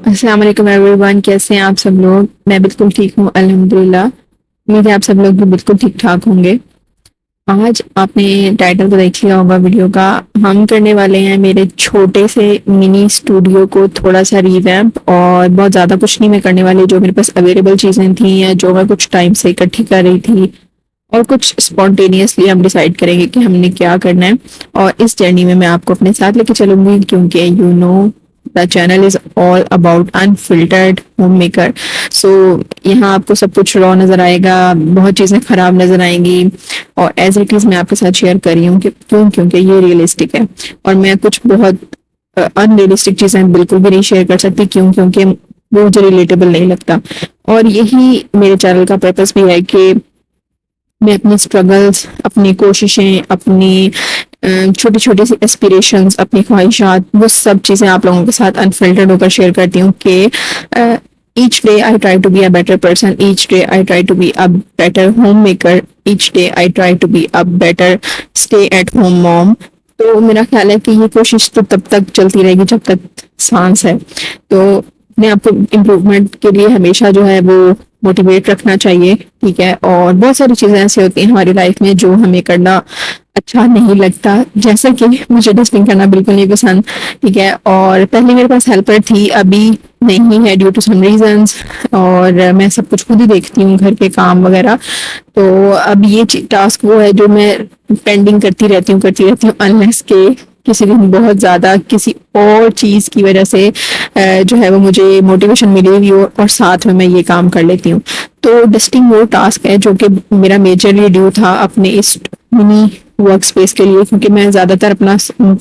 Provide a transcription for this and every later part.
अस्सलाम वालेकुम एवरीवन, कैसे हैं आप सब लोग। मैं बिल्कुल ठीक हूँ अल्हम्दुलिल्लाह। उम्मीद है आप सब लोग भी बिल्कुल ठीक ठाक होंगे। आज आपने टाइटल तो देख लिया होगा वीडियो का। हम करने वाले हैं मेरे छोटे से मिनी स्टूडियो को थोड़ा सा रिवैम्प, और बहुत ज़्यादा कुछ नहीं मैं करने वाली। जो मेरे पास अवेलेबल चीज़ें थी या जो मैं कुछ टाइम से इकट्ठी कर रही थी, और कुछ स्पॉन्टेनियसली हम डिसाइड करेंगे कि हमने क्या करना है। और इस जर्नी में मैं आपको अपने साथ लेके चलूंगी, क्योंकि you know the channel is all about unfiltered homemaker. So यहाँ आपको सब कुछ रॉ नजर आएगा, बहुत चीजें खराब नजर आएंगी, और एज इट इज मैं आपके साथ शेयर कर रही हूँ कि क्यों, क्योंकि ये रियलिस्टिक है। और मैं कुछ बहुत अनरियलिस्टिक चीजें बिल्कुल भी नहीं शेयर कर सकती, क्यों, क्योंकि वो मुझे रिलेटेबल नहीं लगता। और यही मेरे चैनल का पर्पस भी है कि मैं अपनी स्ट्रगल्स, अपनी कोशिशें, अपनी छोटी छोटी सी एस्पिरेशंस, अपनी ख्वाहिशात, वो सब चीज़ें आप लोगों के साथ अनफिल्टर्ड होकर शेयर करती हूँ कि each day I try to be a better person, each day I try to be a better homemaker, each day I try to be a better stay at home mom। तो मेरा ख्याल है कि ये कोशिश तो तब तक चलती रहेगी जब तक सांस है। तो अपने आप को इम्प्रूवमेंट के लिए हमेशा जो है वो मोटिवेट रखना चाहिए, ठीक है। और बहुत सारी चीज़ें ऐसी होती हैं हमारी लाइफ में जो हमें करना अच्छा नहीं लगता, जैसे कि मुझे डस्टिंग करना बिल्कुल नहीं पसंद, ठीक है। और पहले मेरे पास हेल्पर थी, अभी नहीं है ड्यू टू सम रीजंस। और मैं सब कुछ खुद ही देखती हूँ, घर के काम वगैरह। तो अब ये टास्क वो है जो मैं पेंडिंग करती रहती हूँ अनलेस के किसी दिन बहुत ज़्यादा किसी और चीज़ की वजह से जो है वो मुझे मोटिवेशन मिली हुई हो, और साथ में मैं ये काम कर लेती हूँ। तो डस्टिंग वो टास्क है जो कि मेरा मेजरली ड्यू था अपने इस मिनी वर्क स्पेस के लिए, क्योंकि मैं ज़्यादातर अपना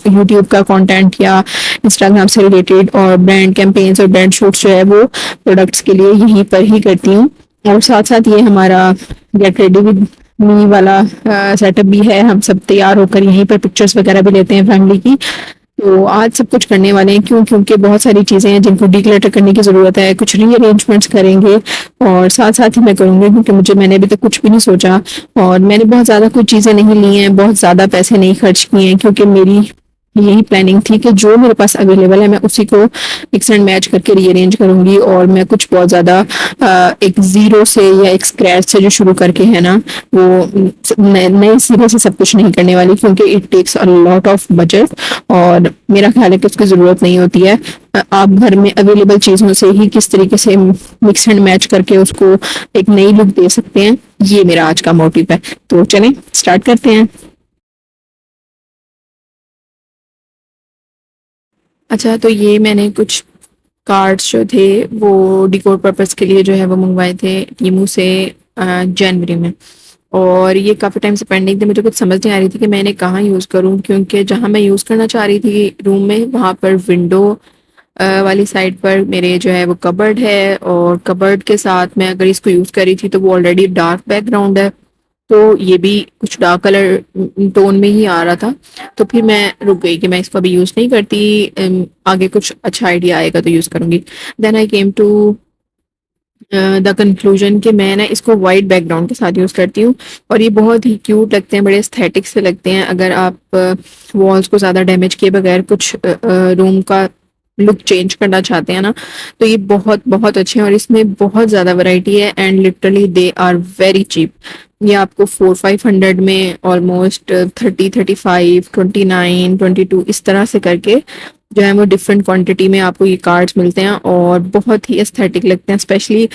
यूट्यूब का कंटेंट या इंस्टाग्राम से रिलेटेड और ब्रांड कैंपेन्स और ब्रांड शूट्स जो है वो प्रोडक्ट्स के लिए यहीं पर ही करती हूँ। और साथ साथ ये हमारा गेट रेडी विद मी वाला सेटअप भी है। हम सब तैयार होकर यहीं पर पिक्चर्स वगैरह भी लेते हैं फैमिली की। तो आज सब कुछ करने वाले हैं, क्यों, क्योंकि बहुत सारी चीज़ें हैं जिनको डिक्लटर करने की ज़रूरत है, कुछ रीअरेंजमेंट्स करेंगे। और साथ साथ ही मैं करूँगी, क्योंकि मैंने अभी तक कुछ भी नहीं सोचा, और मैंने बहुत ज़्यादा कुछ चीज़ें नहीं ली हैं, बहुत ज़्यादा पैसे नहीं खर्च किए हैं, क्योंकि मेरी यही प्लानिंग थी कि जो मेरे पास अवेलेबल है मैं उसी को मिक्स एंड मैच करके रीअरेंज करूंगी। और मैं कुछ बहुत ज़्यादा एक ज़ीरो से या एक स्क्रैच से जो शुरू करके है ना, वो नए सिरे से सब कुछ नहीं करने वाली, क्योंकि it takes a lot of budget. और मेरा ख्याल है कि उसकी ज़रूरत नहीं होती है। आप घर में अवेलेबल चीज़ों से ही किस तरीके से मिक्स एंड मैच करके उसको एक नई लुक दे सकते हैं, ये मेरा आज का मोटिव है। तो चलें स्टार्ट करते हैं। अच्छा, तो ये मैंने कुछ कार्ड्स जो थे वो डिकोर पर्पस के लिए जो है वो मंगवाए थे टीमू से जनवरी में। और ये काफ़ी टाइम से पेंडिंग थे, मुझे कुछ समझ नहीं आ रही थी कि मैं इन्हें कहाँ यूज़ करूँ, क्योंकि जहाँ मैं यूज़ करना चाह रही थी रूम में, वहाँ पर विंडो वाली साइड पर मेरे जो है वो कबर्ड है, और कबर्ड के साथ मैं अगर इसको यूज़ करी थी तो वो ऑलरेडी डार्क बैकग्राउंड है। तो ये भी कुछ डार्क कलर टोन में ही आ रहा था। तो फिर मैं रुक गई कि मैं इसको अभी यूज़ नहीं करती, आगे कुछ अच्छा आइडिया आएगा तो यूज़ करूँगी। Then I came to the conclusion कि मैं ना इसको वाइट बैकग्राउंड के साथ यूज़ करती हूँ। और ये बहुत ही क्यूट लगते हैं, बड़े एस्थेटिक से लगते हैं। अगर आप वॉल्स को ज़्यादा डैमेज किए बगैर कुछ रूम का लुक चेंज करना चाहते हैं ना, तो ये बहुत बहुत अच्छे हैं। और इसमें बहुत ज़्यादा वैरायटी है, and literally they are very cheap. ये आपको 400-500 में ऑलमोस्ट 30-35-29-22 इस तरह से करके जो है वो डिफरेंट क्वांटिटी में आपको ये कार्ड्स मिलते हैं, और बहुत ही एस्थेटिक लगते हैं। स्पेशली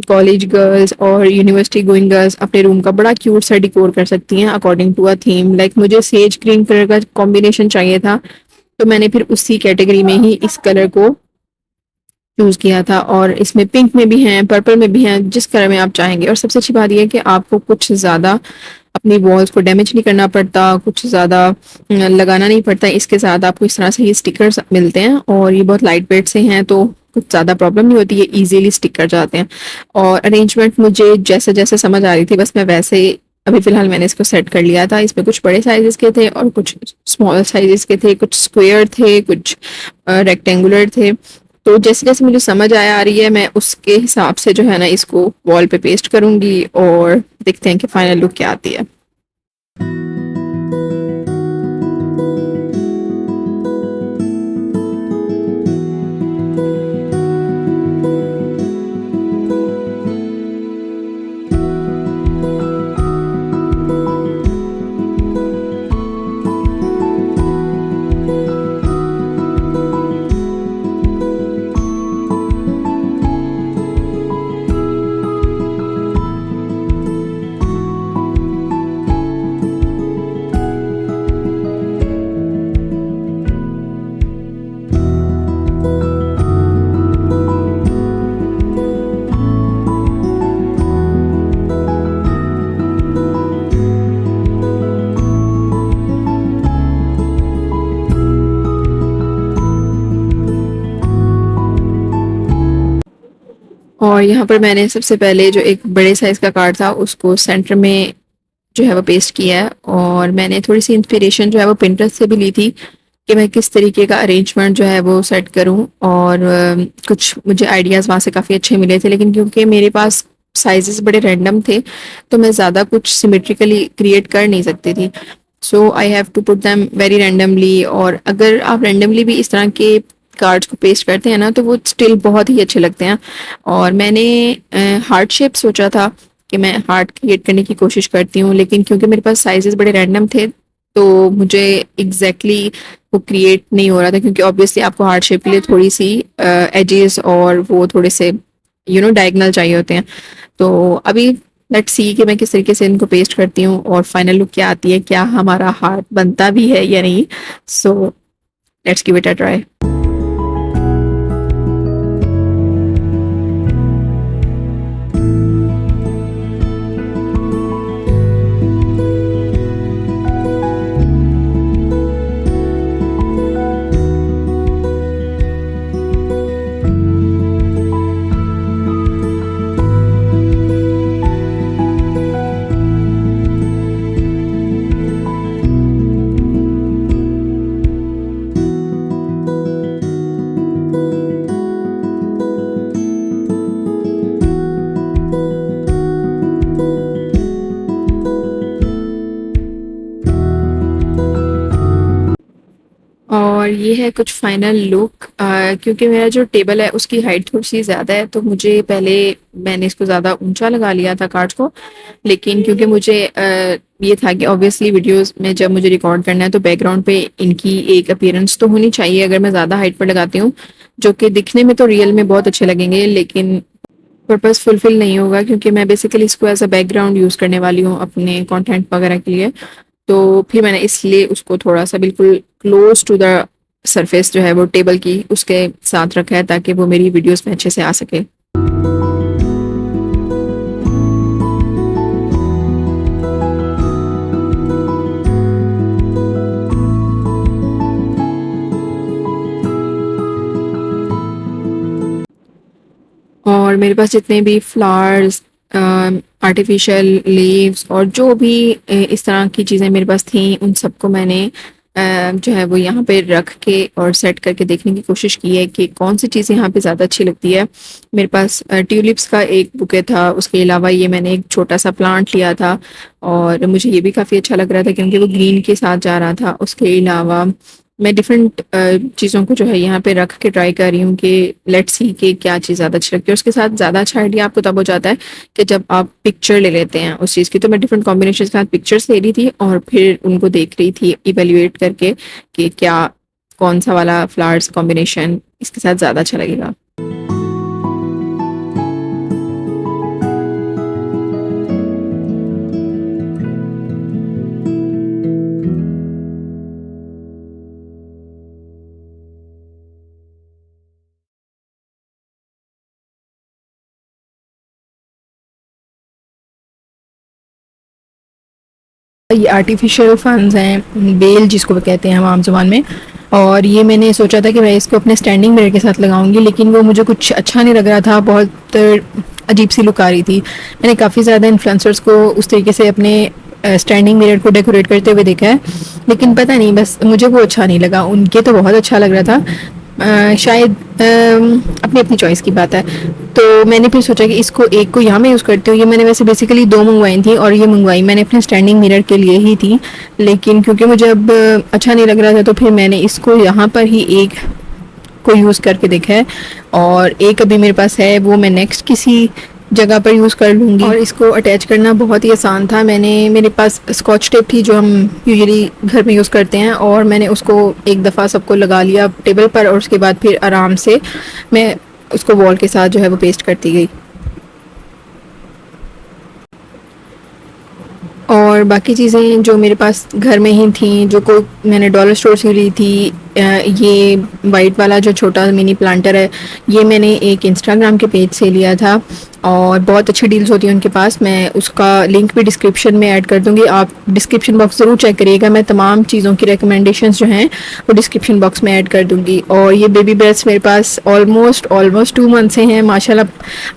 कॉलेज गर्ल्स और यूनिवर्सिटी गोइंग गर्ल्स अपने रूम का बड़ा क्यूट सा डिकोर कर सकती हैं according to a theme. Like मुझे सेज ग्रीन कलर का कॉम्बिनेशन चाहिए था, तो मैंने फिर उसी कैटेगरी में ही इस कलर को चूज किया था। और इसमें पिंक में भी हैं, पर्पल में भी हैं, जिस कलर में आप चाहेंगे। और सबसे अच्छी बात यह है कि आपको कुछ ज़्यादा अपनी वॉल्स को डैमेज नहीं करना पड़ता, कुछ ज़्यादा लगाना नहीं पड़ता। इसके साथ आपको इस तरह से ये स्टिकर्स मिलते हैं, और ये बहुत लाइट वेट से हैं, तो कुछ ज़्यादा प्रॉब्लम नहीं होती, ये इजीली स्टिक कर जाते हैं। और अरेंजमेंट मुझे जैसे जैसे समझ आ रही थी, बस मैं वैसे अभी फ़िलहाल मैंने इसको सेट कर लिया था। इसमें कुछ बड़े साइज़ेस के थे और कुछ स्मॉल साइज़ेस के थे, कुछ स्क्वायर थे, कुछ रेक्टेंगुलर थे। तो जैसे जैसे मुझे समझ आया आ रही है, मैं उसके हिसाब से जो है ना इसको वॉल पे पेस्ट करूँगी, और देखते हैं कि फाइनल लुक क्या आती है। और यहाँ पर मैंने सबसे पहले जो एक बड़े साइज़ का कार्ड था उसको सेंटर में जो है वो पेस्ट किया है। और मैंने थोड़ी सी इंस्पिरेशन जो है वो पिंटरेस्ट से भी ली थी कि मैं किस तरीके का अरेंजमेंट जो है वो सेट करूं। और कुछ मुझे आइडियाज़ वहाँ से काफ़ी अच्छे मिले थे, लेकिन क्योंकि मेरे पास साइजेस बड़े रैंडम थे तो मैं ज़्यादा कुछ सिमेट्रिकली क्रिएट कर नहीं सकती थी। So I have to put them very randomly. और अगर आप रैंडमली भी इस तरह के कार्ड्स को पेस्ट करते हैं ना तो वो स्टिल बहुत ही अच्छे लगते हैं। और मैंने हार्ट शेप सोचा था कि मैं हार्ट क्रिएट करने की कोशिश करती हूँ, लेकिन क्योंकि मेरे पास साइजेस बड़े रैंडम थे तो मुझे एग्जैक्टली वो क्रिएट नहीं हो रहा था, क्योंकि ऑब्वियसली आपको हार्ट शेप के लिए थोड़ी सी एजेस और वो थोड़े से डायगनल चाहिए होते हैं। तो अभी लेट्स सी कि मैं किस तरीके से इनको पेस्ट करती हूँ और फाइनल लुक क्या आती है, क्या हमारा हार्ट बनता भी है या नहीं। So let's give it a try. और ये है कुछ फाइनल लुक। क्योंकि मेरा जो टेबल है उसकी हाइट थोड़ी सी ज़्यादा है तो मुझे पहले मैंने इसको ज़्यादा ऊंचा लगा लिया था कार्ड्स को। लेकिन क्योंकि मुझे ये था कि ऑब्वियसली वीडियोस में जब मुझे रिकॉर्ड करना है तो बैकग्राउंड पे इनकी एक अपीयरेंस तो होनी चाहिए अगर मैं ज़्यादा हाइट पर लगाती हूँ, जो कि दिखने में तो रियल में बहुत अच्छे लगेंगे लेकिन पर्पस फुलफिल नहीं होगा, क्योंकि मैं बेसिकली इसको एज अ बैकग्राउंड यूज़ करने वाली हूँ अपने कंटेंट वगैरह के लिए। तो फिर मैंने इसलिए उसको थोड़ा सा बिल्कुल क्लोज टू द सरफेस जो है वो टेबल की उसके साथ रखा है ताकि वो मेरी वीडियोस में अच्छे से आ सके। और मेरे पास जितने भी फ्लावर्स, आर्टिफिशियल लीव्स और जो भी इस तरह की चीज़ें मेरे पास थी उन सबको मैंने जो है वो यहाँ पे रख के और सेट करके देखने की कोशिश की है कि कौन सी चीज़ यहाँ पे ज़्यादा अच्छी लगती है। मेरे पास ट्यूलिप्स का एक बुके था, उसके अलावा ये मैंने एक छोटा सा प्लांट लिया था और मुझे ये भी काफ़ी अच्छा लग रहा था क्योंकि वो ग्रीन के साथ जा रहा था। उसके अलावा मैं डिफरेंट चीज़ों को जो है यहाँ पे रख के ट्राई कर रही हूँ कि लेट्स सी कि क्या चीज़ ज़्यादा अच्छी लगती है। उसके साथ ज़्यादा अच्छा आइडिया आपको तब हो जाता है कि जब आप पिक्चर ले लेते हैं उस चीज़ की। तो मैं डिफरेंट कॉम्बिनेशन के साथ पिक्चर्स ले रही थी और फिर उनको देख रही थी इवेल्युएट करके कि क्या कौन सा वाला फ्लावर्स कॉम्बिनेशन इसके साथ ज़्यादा अच्छा लगेगा। ये आर्टिफिशियल फंड्स हैं, बेल जिसको वो कहते हैं हम आम ज़ुबान में। और ये मैंने सोचा था कि मैं इसको अपने स्टैंडिंग मिरर के साथ लगाऊंगी, लेकिन वो मुझे कुछ अच्छा नहीं लग रहा था, बहुत अजीब सी लुक आ रही थी। मैंने काफ़ी ज़्यादा इन्फ्लुएंसर्स को उस तरीके से अपने स्टैंडिंग मिरर को डेकोरेट करते हुए देखा है, लेकिन पता नहीं बस मुझे वो अच्छा नहीं लगा। उनके तो बहुत अच्छा लग रहा था। शायद अपनी अपनी चॉइस की बात है। तो मैंने फिर सोचा कि इसको एक को यहाँ मैं यूज़ करती हूँ। ये मैंने वैसे बेसिकली दो मंगवाई थी और ये मंगवाई मैंने अपने स्टैंडिंग मिरर के लिए ही थी, लेकिन क्योंकि मुझे अब अच्छा नहीं लग रहा था तो फिर मैंने इसको यहाँ पर ही एक को यूज़ करके देखा है। और एक अभी मेरे पास है, वो मैं नेक्स्ट किसी जगह पर यूज़ कर लूँगी। और इसको अटैच करना बहुत ही आसान था। मेरे पास स्कॉच टेप थी जो हम यूजुअली घर में यूज़ करते हैं, और मैंने उसको एक दफ़ा सबको लगा लिया टेबल पर और उसके बाद फिर आराम से मैं उसको वॉल के साथ जो है वो पेस्ट करती गई। और बाकी चीज़ें जो मेरे पास घर में ही थी, जो को मैंने डॉलर स्टोर से ली थी, ये वाइट वाला जो छोटा मिनी प्लांटर है, ये मैंने एक इंस्टाग्राम के पेज से लिया था और बहुत अच्छी डील्स होती हैं उनके पास। मैं उसका लिंक भी डिस्क्रिप्शन में ऐड कर दूंगी, आप डिस्क्रिप्शन बॉक्स ज़रूर चेक करिएगा। मैं तमाम चीज़ों की रिकमेंडेशंस जो हैं वो डिस्क्रिप्शन बॉक्स में ऐड कर दूंगी। और ये बेबी ब्रेड्स मेरे पास ऑलमोस्ट 2 मंथ से हैं माशाल्लाह।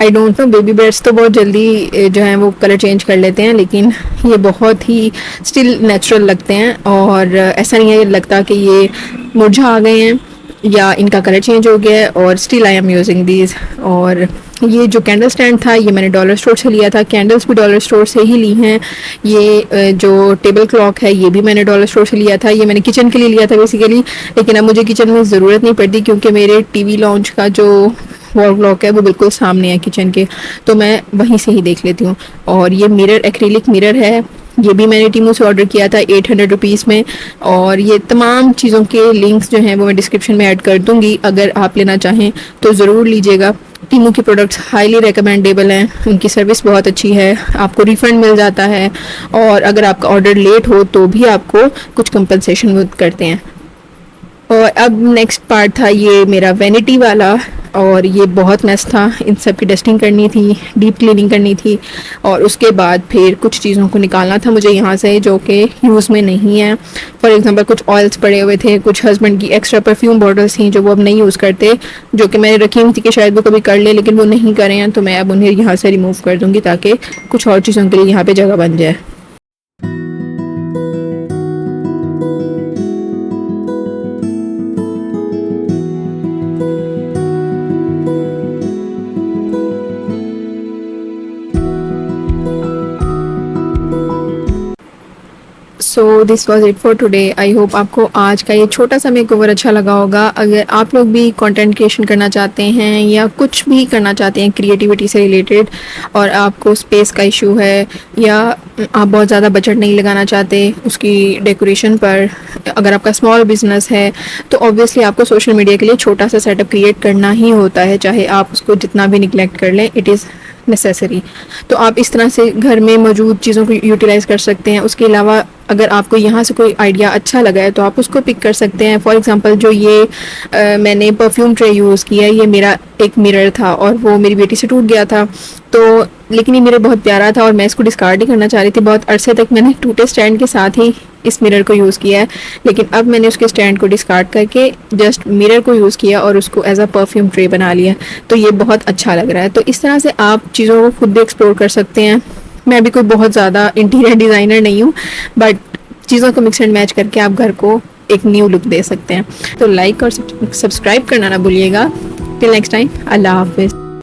I don't know, baby breads तो बहुत जल्दी जो हैं वो कलर चेंज कर लेते हैं, लेकिन ये बहुत ही स्टिल नेचुरल लगते हैं और ऐसा नहीं है लगता कि ये मुरझा आ गए हैं या इनका कलर चेंज हो गया है। और still I am using these. और ये जो कैंडल स्टैंड था ये मैंने डॉलर स्टोर से लिया था, कैंडल्स भी डॉलर स्टोर से ही ली हैं। ये जो टेबल क्लॉक है ये भी मैंने डॉलर स्टोर से लिया था, ये मैंने किचन के लिए लिया था बेसिकली, लेकिन अब मुझे किचन में ज़रूरत नहीं पड़ती क्योंकि मेरे टीवी लॉन्च का जो वॉल क्लॉक है वो बिल्कुल सामने है किचन के, तो मैं वहीं से ही देख लेती हूँ। और ये मिरर एक्रिलिक मिरर है, ये भी मैंने टीमू से ऑर्डर किया था 800 रुपीज़ में। और ये तमाम चीज़ों के लिंक्स जो हैं वो मैं डिस्क्रिप्शन में ऐड कर दूंगी, अगर आप लेना चाहें तो ज़रूर लीजिएगा। टीमू की प्रोडक्ट्स हाईली रिकमेंडेबल हैं, उनकी सर्विस बहुत अच्छी है, आपको रिफ़ंड मिल जाता है और अगर आपका ऑर्डर लेट हो तो भी आपको कुछ कंपनसेशन करते हैं। और अब नेक्स्ट पार्ट था ये मेरा वैनिटी वाला, और ये बहुत मेस था, इन सब की डस्टिंग करनी थी, डीप क्लीनिंग करनी थी और उसके बाद फिर कुछ चीज़ों को निकालना था मुझे यहाँ से जो कि यूज़ में नहीं है। फॉर एग्जांपल कुछ ऑयल्स पड़े हुए थे, कुछ हस्बैंड की एक्स्ट्रा परफ्यूम बॉटल्स थी जो वो अब नहीं यूज़ करते, जो कि मैंने रखी हुई थी कि शायद वो कभी कर ले, लेकिन वो नहीं करें हैं, तो मैं अब उन्हें यहाँ से रिमूव कर दूँगी ताकि कुछ और चीज़ों के लिए यहाँ पर जगह बन जाए। So this was it for today. I hope आपको आज का ये छोटा सा मेकओवर अच्छा लगा होगा। अगर आप लोग भी कंटेंट क्रिएशन करना चाहते हैं या कुछ भी करना चाहते हैं क्रिएटिविटी से रिलेटेड और आपको स्पेस का इशू है या आप बहुत ज़्यादा बजट नहीं लगाना चाहते उसकी डेकोरेशन पर, अगर आपका स्मॉल बिजनेस है तो ऑब्वियसली आपको सोशल मीडिया के लिए छोटा सा सेटअप क्रिएट करना ही होता है, चाहे आप उसको जितना भी निगलेक्ट कर लें, इट इज़ नेसेसरी। तो आप इस तरह से घर में मौजूद चीज़ों को यूटिलाइज़ कर सकते हैं। उसके अलावा अगर आपको यहाँ से कोई आइडिया अच्छा लगा है तो आप उसको पिक कर सकते हैं। फॉर एग्जांपल जो ये मैंने परफ्यूम ट्रे यूज़ किया है, ये मेरा एक मिरर था और वो मेरी बेटी से टूट गया था, तो लेकिन ये मिरर बहुत प्यारा था और मैं इसको डिस्कार्ड ही करना चाह रही थी। बहुत अरसे तक मैंने टूटे स्टैंड के साथ ही इस मिरर को यूज़ किया है, लेकिन अब मैंने उसके स्टैंड को डिस्कार्ड करके जस्ट मिरर को यूज़ किया और उसको एज अ परफ्यूम ट्रे बना लिया, तो ये बहुत अच्छा लग रहा है। तो इस तरह से आप चीज़ों को खुद भी एक्सप्लोर कर सकते हैं। मैं भी कोई बहुत ज़्यादा इंटीरियर डिज़ाइनर नहीं हूँ, बट चीज़ों को मिक्स एंड मैच करके आप घर को एक न्यू लुक दे सकते हैं। तो लाइक और सब्सक्राइब करना ना भूलिएगा। टिल नेक्स्ट टाइम, अल्लाह हाफिज़।